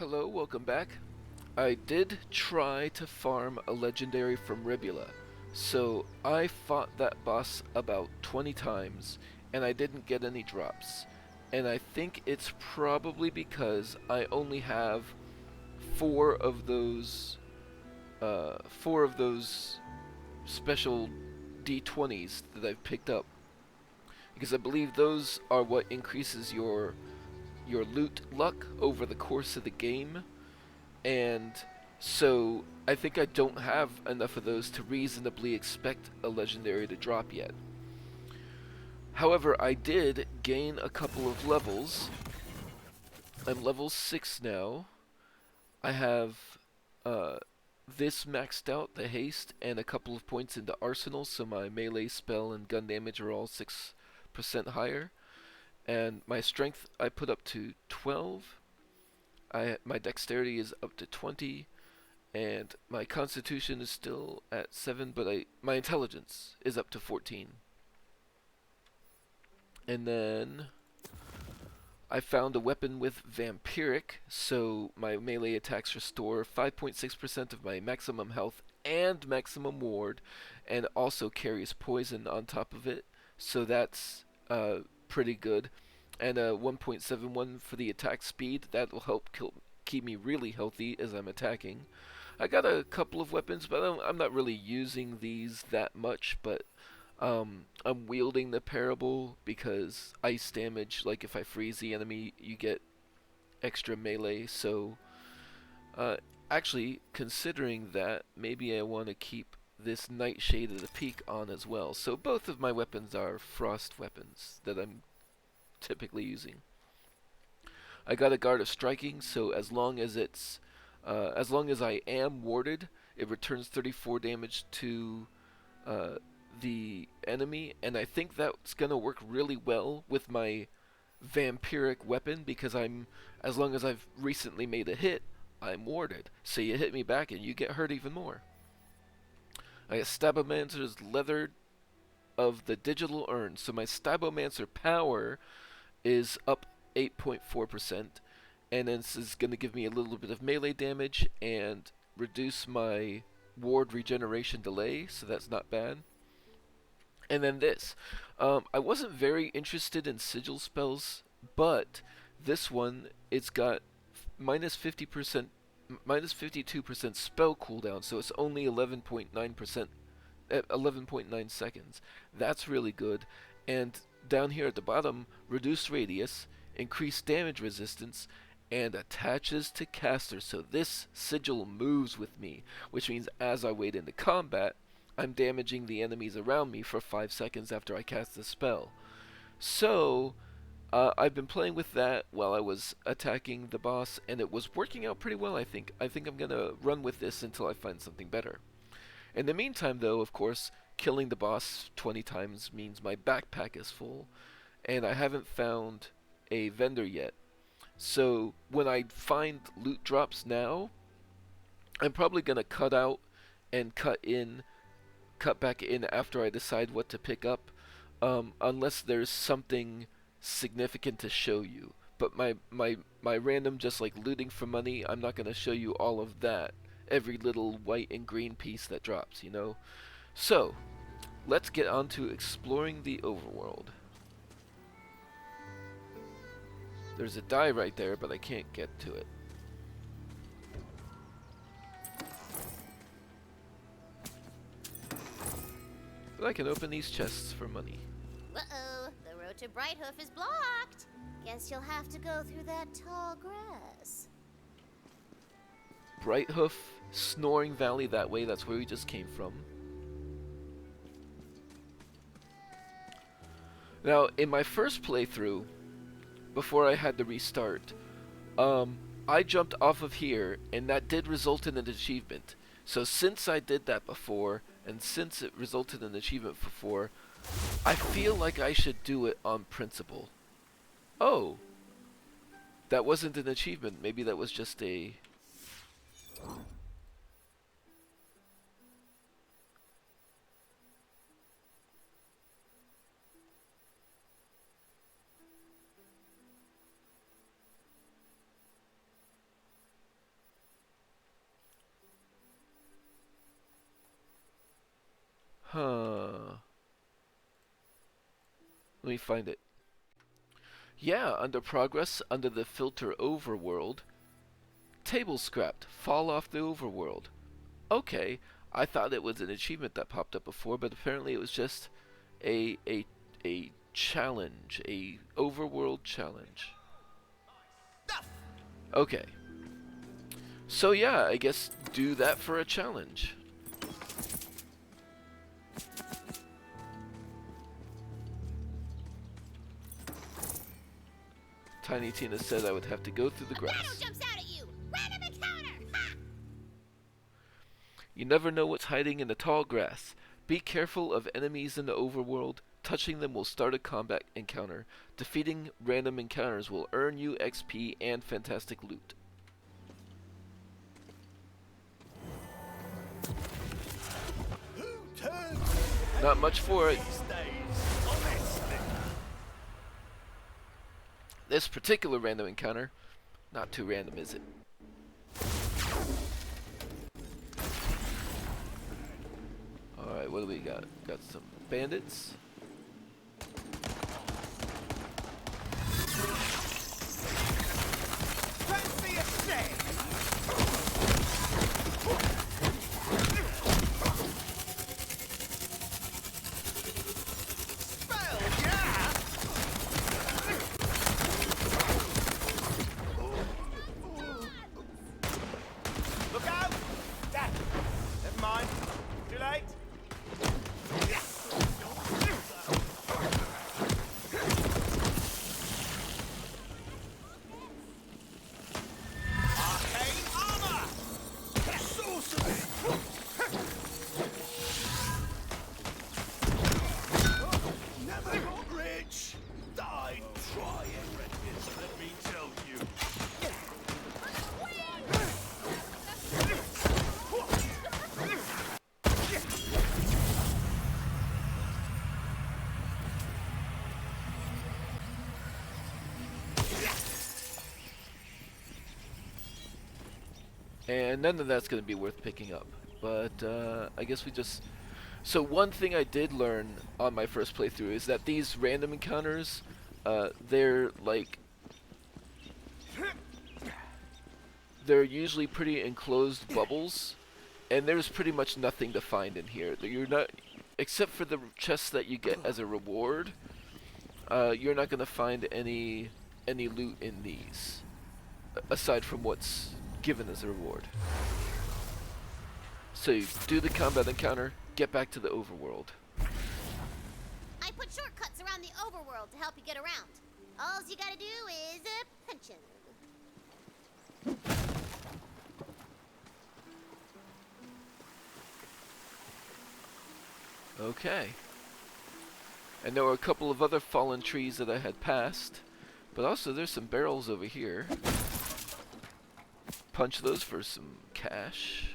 Hello, welcome back. I did try to farm a legendary from Ribula, so I fought that boss about 20 times and I didn't get any drops. And I think it's probably because I only have four of those special D20s that I've picked up, because I believe those are what increases your loot luck over the course of the game. And so I think I don't have enough of those to reasonably expect a legendary to drop yet. However, I did gain a couple of levels. I'm level 6 now. I have uh, this maxed out, the haste, and a couple of points into arsenal, so my melee spell and gun damage are all 6% higher. And my strength I put up to 12. My dexterity is up to 20, and my constitution is still at 7, but my intelligence is up to 14. And then I found a weapon with vampiric, so my melee attacks restore 5.6% of my maximum health and maximum ward, and also carries poison on top of it, so that's pretty good. And a 1.71 for the attack speed. That will help keep me really healthy as I'm attacking. I got a couple of weapons, but I'm not really using these that much. But I'm wielding the parable because ice damage, like if I freeze the enemy, you get extra melee. So uh, actually, considering that, maybe I want to keep this Nightshade of the Peak on as well. So both of my weapons are frost weapons that I'm typically using. I got a guard of striking, so as long as I am warded, it returns 34 damage to uh, the enemy, and I think that's gonna work really well with my vampiric weapon because as long as I've recently made a hit, I'm warded. So you hit me back and you get hurt even more. I got Stabomancer's Leather of the Digital Urn, so my Stabomancer power is up 8.4%, and then this is going to give me a little bit of melee damage and reduce my ward regeneration delay, so that's not bad. And then this. I wasn't very interested in sigil spells, but this one, it's got minus 50%, minus 52% spell cooldown, so it's only 11.9%, 11.9 seconds. That's really good. And down here at the bottom, reduce radius, increase damage resistance, and attaches to caster. So this sigil moves with me, which means as I wade into combat, I'm damaging the enemies around me for 5 seconds after I cast the spell. So I've been playing with that while I was attacking the boss, and it was working out pretty well, I think. I think I'm going to run with this until I find something better. In the meantime, though, of course, killing the boss 20 times means my backpack is full, and I haven't found a vendor yet. So when I find loot drops now, I'm probably going to cut out and cut back in after I decide what to pick up, unless there's something significant to show you. But my random just like looting for money, I'm not going to show you all of that. Every little white and green piece that drops, you know? So, let's get on to exploring the overworld. There's a die right there, but I can't get to it. But I can open these chests for money. Uh-oh, the road to Brighthoof is blocked. Guess you'll have to go through that tall grass. Brighthoof, Snoring Valley that way, that's where we just came from. Now, in my first playthrough, before I had to restart, I jumped off of here, and that did result in an achievement. So since I did that before, and since it resulted in an achievement before, I feel like I should do it on principle. Oh, that wasn't an achievement. Maybe that was just a... Let me find it. Yeah, under progress, under the filter Overworld, table scrapped, fall off the Overworld. Okay, I thought it was an achievement that popped up before, but apparently it was just a challenge, a Overworld challenge. Okay. So yeah, I guess do that for a challenge. Tiny Tina said I would have to go through the grass. Shadow jumps out at you! Random encounter! Ha! You never know what's hiding in the tall grass. Be careful of enemies in the overworld. Touching them will start a combat encounter. Defeating random encounters will earn you XP and fantastic loot. Not much for it. This particular random encounter, not too random, is it? Alright, what do we got? Got some bandits. Fancy a stay! Look out! Dad! Never mind. Too late. Arcane armor! Sorcery! Never got rich! Die trying, let me tell you. And none of that's going to be worth picking up. But I guess we just... So one thing I did learn on my first playthrough is that these random encounters, they're like... They're usually pretty enclosed bubbles, and there's pretty much nothing to find in here. You're not... Except for the chests that you get as a reward, you're not going to find any loot in these, aside from what's given as a reward. So you do the combat encounter, get back to the overworld. I put shortcuts around the overworld to help you get around. All you gotta do is punch him. Okay. And there were a couple of other fallen trees that I had passed, but also there's some barrels over here. Punch those for some cash.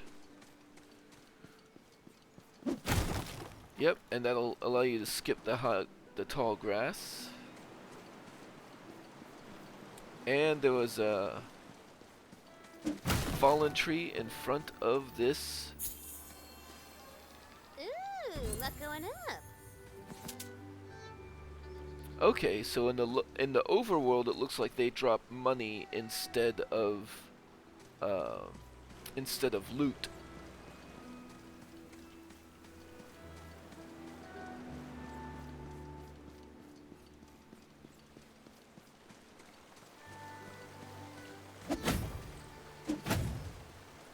Yep, and that'll allow you to skip the tall grass. And there was a fallen tree in front of this. Ooh, luck going up. Okay, so in the overworld, it looks like they drop money instead of loot.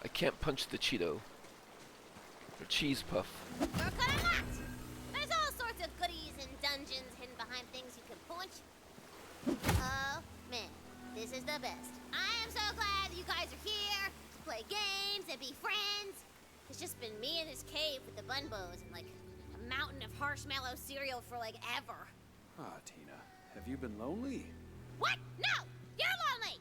I can't punch the Cheeto. Or cheese puff. Shortcut unlocked! There's all sorts of goodies and dungeons hidden behind things you can punch. Oh, man. This is the best. I am so glad you guys are here to play games and be friends. It's just been me in this cave with the bunbos and like a mountain of marshmallow cereal for like ever. Ah, Tina, have you been lonely? What? No! You're lonely!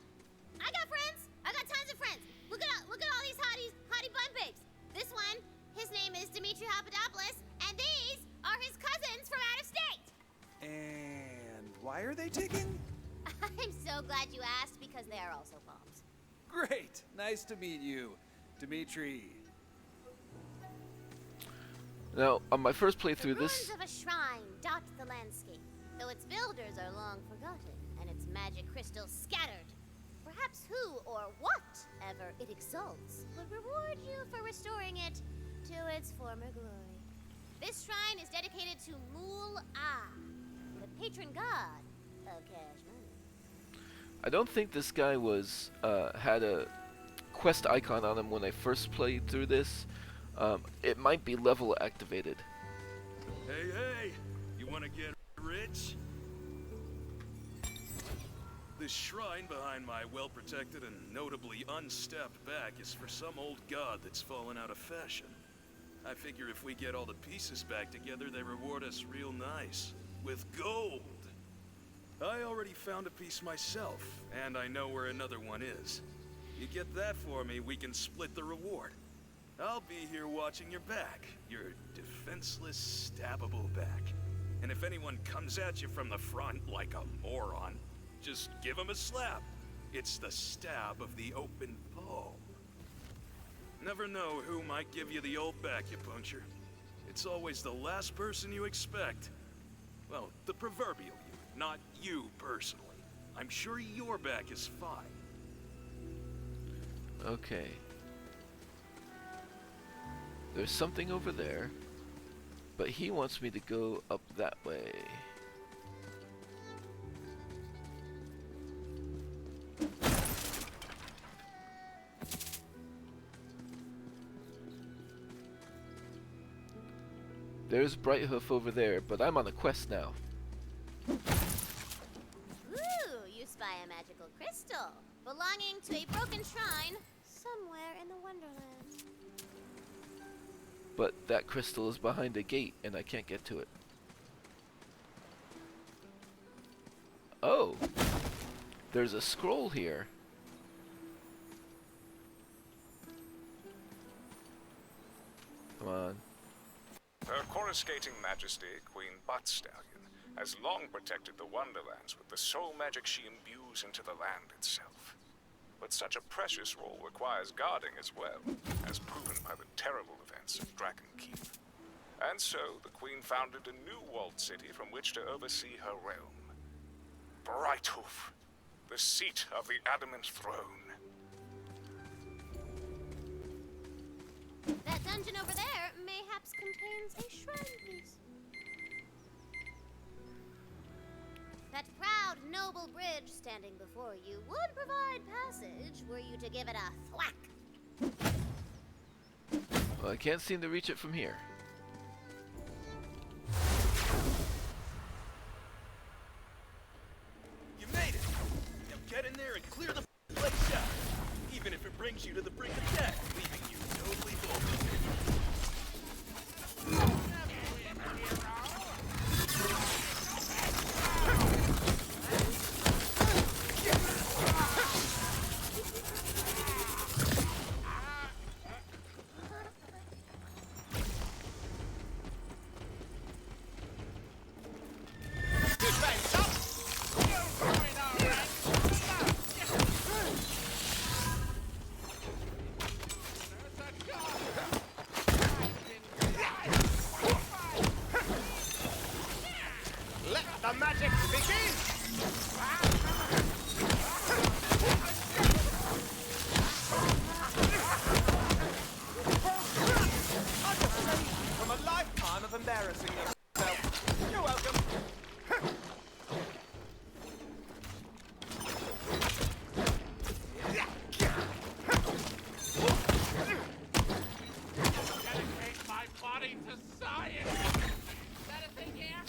I got friends! I got tons of friends! Look at all these hottie bun babes! This one, his name is Dimitri Papadopoulos, and these are his cousins from out of state! And why are they taking? I'm so glad you asked because they are also bombs. Great! Nice to meet you, Dimitri. Now, on my first playthrough, The this... ruins of a shrine dot the landscape. though its builders are long forgotten and its magic crystals scattered. Perhaps who or whatever it exalts would reward you for restoring it to its former glory. This shrine is dedicated to Mool Ah, the patron god of cash money. I don't think this guy was had a quest icon on him when I first played through this. It might be level activated. Hey, you want to get rich? This shrine behind my well-protected and notably unstepped back is for some old god that's fallen out of fashion. I figure if we get all the pieces back together, they reward us real nice. With gold! I already found a piece myself, and I know where another one is. You get that for me, we can split the reward. I'll be here watching your back, your defenseless, stabbable back. And if anyone comes at you from the front like a moron, just give him a slap. It's the stab of the open palm. Never know who might give you the old acupuncture. It's always the last person you expect. Well, the proverbial you, not you personally. I'm sure your back is fine. Okay. There's something over there, but he wants me to go up that way. There's Brighthoof over there, but I'm on a quest now. Ooh, you spy a magical crystal belonging to a broken shrine somewhere in the Wonderlands. But that crystal is behind a gate, and I can't get to it. Oh! There's a scroll here. Come on. Her coruscating majesty, Queen Stallion, has long protected the Wonderlands with the soul magic she imbues into the land itself. But such a precious role requires guarding as well, as proven by the terrible events of Dragon Keep. And so, the Queen founded a new walled city from which to oversee her realm. Brighthoof, the seat of the Adamant Throne. That dungeon over there mayhaps contains a shrine piece. That proud, noble bridge standing before you would provide passage were you to give it a thwack. Well, I can't seem to reach it from here. You made it! Now get in there and clear the place out, even if it brings you to the brink of death, leaving you totally vulnerable. The magic begins! From a lifetime of embarrassing yourself. You're welcome. Dedicate my body to science! Is that a thing here?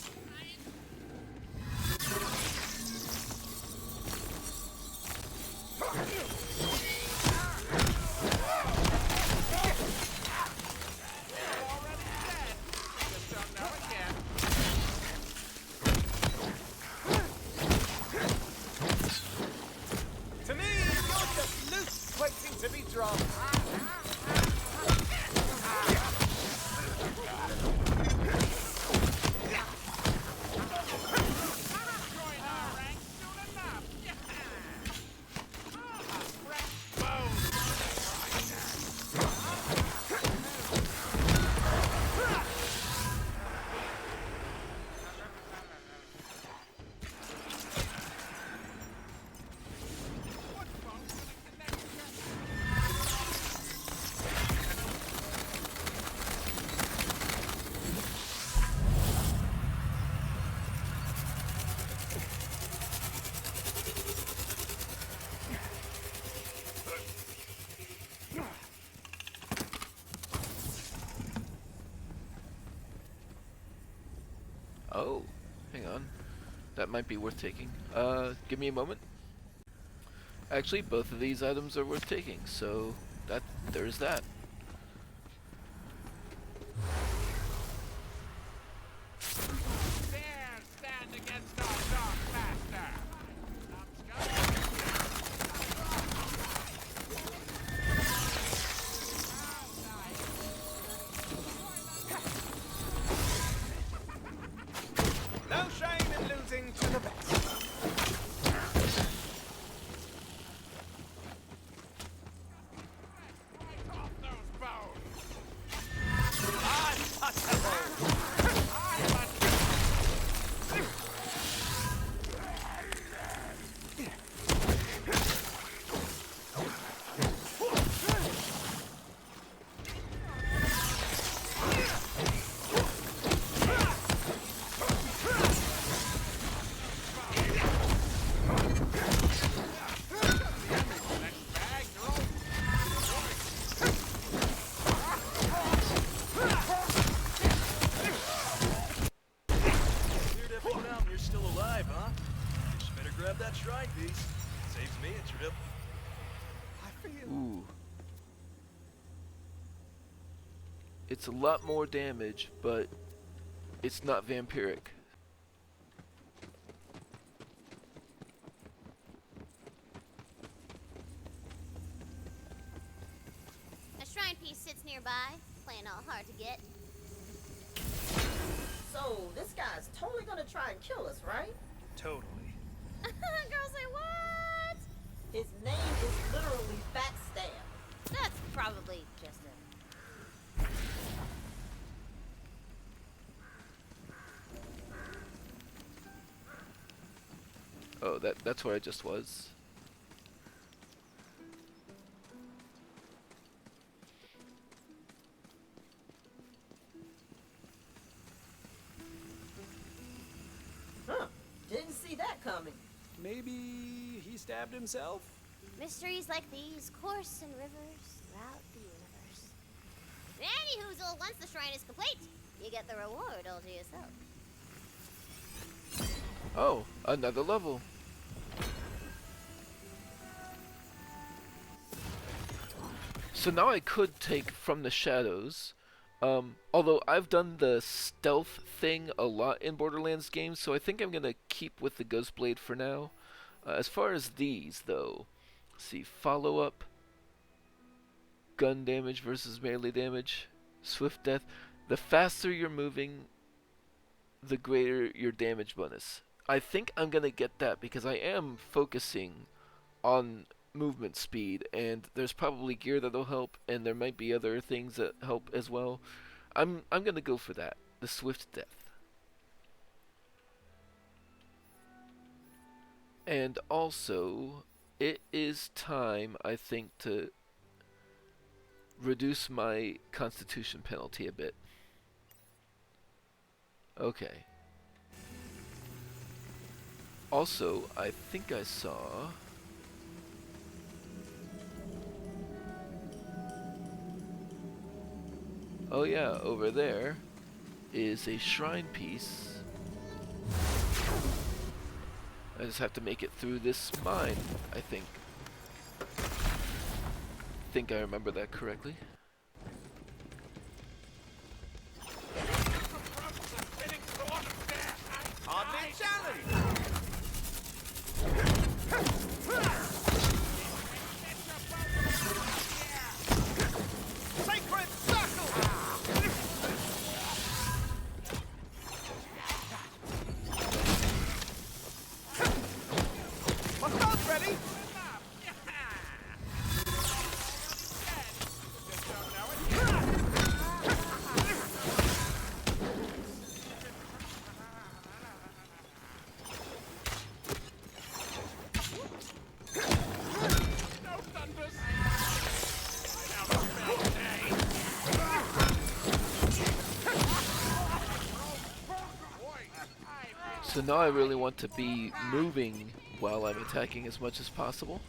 To me, you're just loose waiting to be dropped. Join our ranks soon enough! Yeah! Fresh bones! Oh, hang on. That might be worth taking. Give me a moment. Actually, both of these items are worth taking, so there's that. Dare stand against our dark master. No shame in losing to the best. Right off those bones. Untouchable. Cleared every mountain, you're still alive, huh? Just better grab that shrine piece. Saves me a trip. I feel Ooh. It's a lot more damage, but it's not vampiric. A shrine piece sits nearby, playing all hard to get. So, this guy's totally gonna try and kill us, right? Totally. Girls say what? His name is literally Backstab. That's probably just a... Oh, that's where I just was. Huh. Didn't see that coming. maybe he stabbed himself? Mysteries like these course in rivers throughout the universe. Anyhoozle, once the shrine is complete, you get the reward all to yourself. Oh, another level. So now I could take from the shadows. Although I've done the stealth thing a lot in Borderlands games, so I think I'm gonna keep with the Ghost Blade for now. As far as these, though, let's see, follow up, gun damage versus melee damage, swift death. The faster you're moving, the greater your damage bonus. I think I'm gonna get that because I am focusing on movement speed, and there's probably gear that'll help, and there might be other things that help as well. I'm gonna go for that, the swift death. And also, it is time, I think, to reduce my constitution penalty a bit. Okay. Also, I think I saw... Oh yeah, over there is a shrine piece. I just have to make it through this mine, I think. I remember that correctly. Hardly a challenge! Sacred circle! My gun's ready! So now I really want to be moving while I'm attacking as much as possible.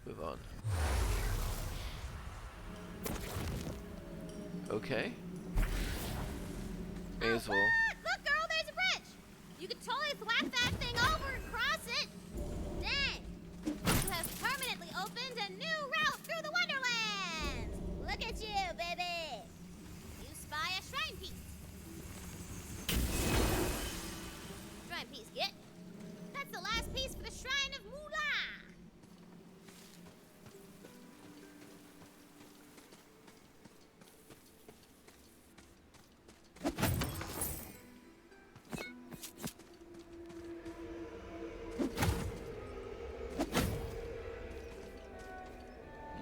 Move on. Okay. May as well. Look, girl, there's a bridge. You could totally thwack that thing over and cross it. Dang. You have permanently opened a new route through the Wonderlands. Look at you, baby. You spy a shrine piece. Shrine piece, get? That's the last piece for the shrine of Mool Ah.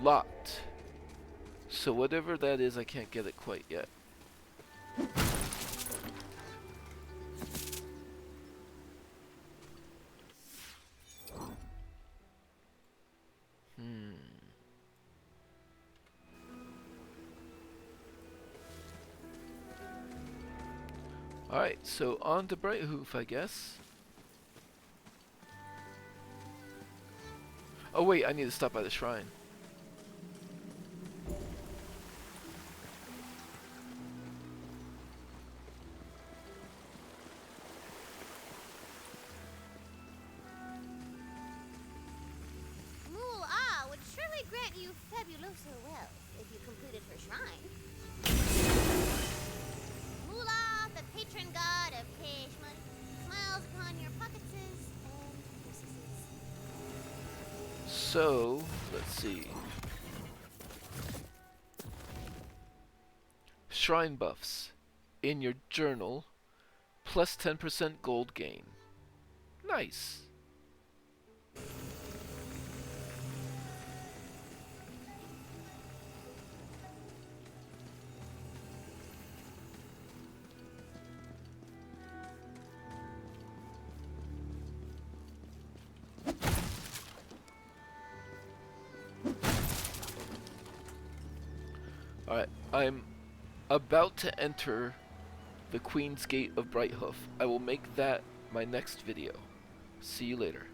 Locked. So whatever that is, I can't get it quite yet. Alright, so on to Brighthoof, I guess. Oh wait, I need to stop by the shrine. Mool Ah would surely grant you fabuloso wealth if you completed her shrine. Mool Ah, the patron god of cash money, smiles upon your pockets and purses. So, let's see. Shrine buffs. In your journal, plus 10% gold gain. Nice. Alright, I'm about to enter the Queen's Gate of Brighthoof. I will make that my next video. See you later.